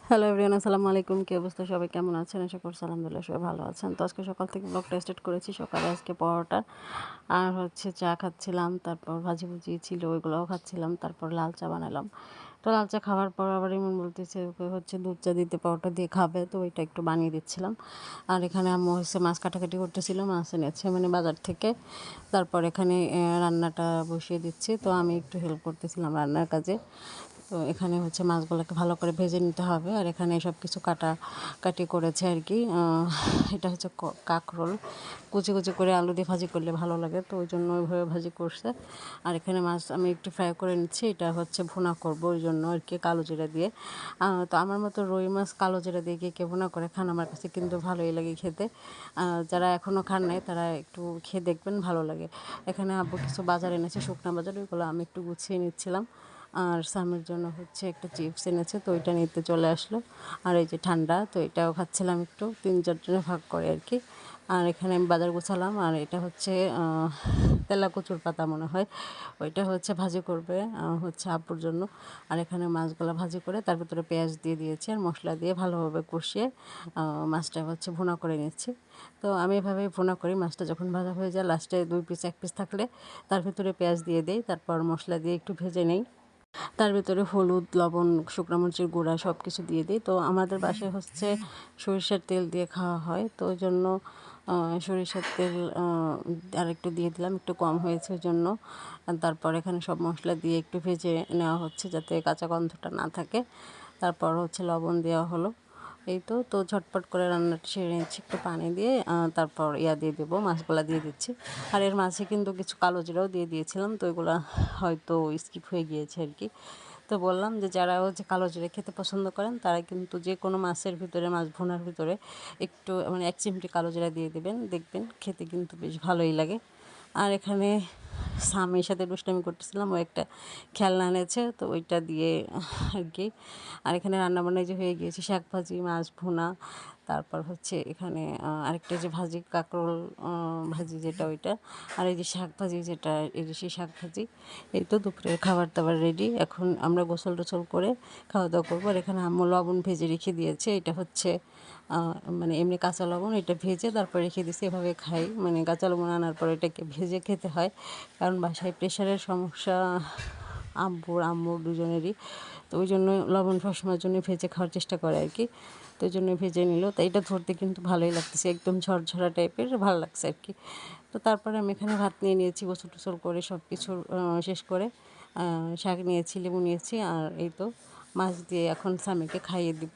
Hello everyone, আসসালামু আলাইকুম। কি অবস্থা, সবাই কেমন আছেন? আশা করছি আলহামদুলিল্লাহ সবাই ভালো আছেন। তো আজকে সকাল থেকে ব্লগটা স্টার্ট করেছি। সকালে আজকে পরোটা আর চা খাচ্ছিলাম, তারপর ভাজি ভুজি ছিল ওইগুলোও খাচ্ছিলাম, তারপর লাল চা বানালাম। তো লাল চা খাওয়ার পর আবার ইমন বলতেছে ওকে দুধ চা দিতে, পরোটা দিয়ে খাবে, তো ওইটা একটু বানিয়ে দিচ্ছিলাম। আর এখানে আম্মু মাছ কাটাকাটি করতেছিল, মাছ এনেছে মানে বাজার থেকে। তারপর এখানে রান্নাটা বসিয়ে দিচ্ছি, তো আমি একটু হেল্প করতেছিলাম রান্নার কাজে। তো এখানে মাছগুলোকে ভালো করে ভেজে নিতে হবে। আর এখানে সব কিছু কাটাকাটি করেছে আর কি। এটা কাঁকরোল, কুচি কুচি করে আলু দিয়ে ভাজি করলে ভালো লাগে, তো ওই জন্য ওইভাবে ভাজি করছে। আর এখানে মাছ আমি একটু ফ্রাই করে নিচ্ছি, এটা ভুনা করব ওই জন্য আর কি, কালো জিরা দিয়ে। তো আমার মতো রুই মাছ কালো জিরা দিয়ে কে ভুনা করে খান, আমার কাছে কিন্তু ভালোই লাগে খেতে। যারা এখনও খান নাই তারা একটু খেয়ে দেখবেন, ভালো লাগে। এখানে আব্বু কিছু বাজার এনেছে, শুকনা বাজার, ওইগুলো আমি একটু গুছিয়ে নিচ্ছিলাম। আর সামের জন্য একটা চিপস এনেছে, তো ওইটা নিতে চলে আসলো। আর এই যে ঠান্ডা, তো এটাও খাচ্ছিলাম একটু, 3-4 জনে ভাগ করে আর কি। আর এখানে আমি বাজার গোছালাম। আর এটা তেলা কচুর পাতা মনে হয়, ওইটা ভাজি করবে আব্বুর জন্য। আর এখানে মাছগুলো ভাজি করে তার ভিতরে পেঁয়াজ দিয়ে দিয়েছি, আর মশলা দিয়ে ভালোভাবে কষিয়ে মাছটা ভুনা করে নিচ্ছি। তো আমি এভাবে ভুনা করি, মাছটা যখন ভাজা হয়ে যায় লাস্টে 1 পিস থাকলে তার ভিতরে পেঁয়াজ দিয়ে দেই, তারপর মশলা দিয়ে একটু ভেজে নেই। তার ভেতরে হলুদ, লবণ, শুকনো মরিচের গুঁড়া সব কিছু দিয়ে দিই। তো আমাদের বাসায় সরিষার তেল দিয়ে খাওয়া হয়, তো ওই জন্য সরিষার তেল আর একটু দিয়ে দিলাম, একটু কম হয়েছে ওই জন্য। তারপর এখানে সব মশলা দিয়ে একটু ভেজে নেওয়া হচ্ছে যাতে কাঁচা গন্ধটা না থাকে। তারপর লবণ দেওয়া হলো। এই তো ঝটপট করে রান্নাটা সেরে নিচ্ছি একটু পানি দিয়ে। তারপর দিয়ে দেবো, মাছগুলা দিয়ে দিচ্ছি। আর এর মাঝে কিন্তু কিছু কালো জিরাও দিয়ে দিয়েছিলাম, তো এগুলো হয়তো স্কিপ হয়ে গিয়েছে আর কি। তো বললাম যে যারা কালো জিরা খেতে পছন্দ করেন তারা কিন্তু যে কোনো মাছের ভিতরে, মাছ ভুনার ভিতরে একটু মানে 1 চিমটি কালো জিরা দিয়ে দেবেন, দেখবেন খেতে কিন্তু বেশ ভালোই লাগে। আর এখানে স্বামীর সাথে দুষ্টামি করতেছিলাম, ও একটা খেলনা এনেছে, তো ওইটা দিয়ে আর কি। আর এখানে রান্নাবান্না হয়ে গিয়েছে, শাক ভাজি, মাছ ভুনা, তারপর এখানে আরেকটা ভাজি, কাঁকরোল ভাজি যেটা ওইটা, আর এই যে শাক ভাজি যেটা, এই যে সেই শাক ভাজি। এই তো দুপুরের খাবার দাবার রেডি। এখন আমরা গোসল টোসল করে খাওয়া দাওয়া করবো। আর এখানে আম্মু লবণ ভেজে রেখে দিয়েছে, এটা মানে এমনি কাঁচা লবণ, এটা ভেজে তারপর রেখে দিয়েছি, এভাবে খাই, মানে কাঁচা লবণ আনার পর এটাকে ভেজে খেতে হয়, কারণ বাসায় প্রেশারের সমস্যা আম্মুর দুজনেরই। তো ওই জন্য লবণ সবসময়ের জন্য ভেজে খাওয়ার চেষ্টা করে আর কি। তো ওই জন্য ভেজে নিল, তো এটা ধরতে কিন্তু ভালোই লাগতেছে, একদম ঝরঝরা টাইপের, ভালো লাগছে আর কি। তো তারপরে আমি এখানে ভাত নিয়ে নিয়েছি, গোসল টোসল করে সব কিছু শেষ করে। শাক নিয়েছি, লেবু নিয়েছি, আর এই তো মাছ দিয়ে এখন স্বামীকে খাইয়ে দিব।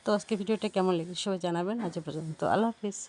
তো আজকে ভিডিওটা কেমন লেগেছে সবাই জানাবেন। আজ পর্যন্ত, আল্লাহ হাফিজ।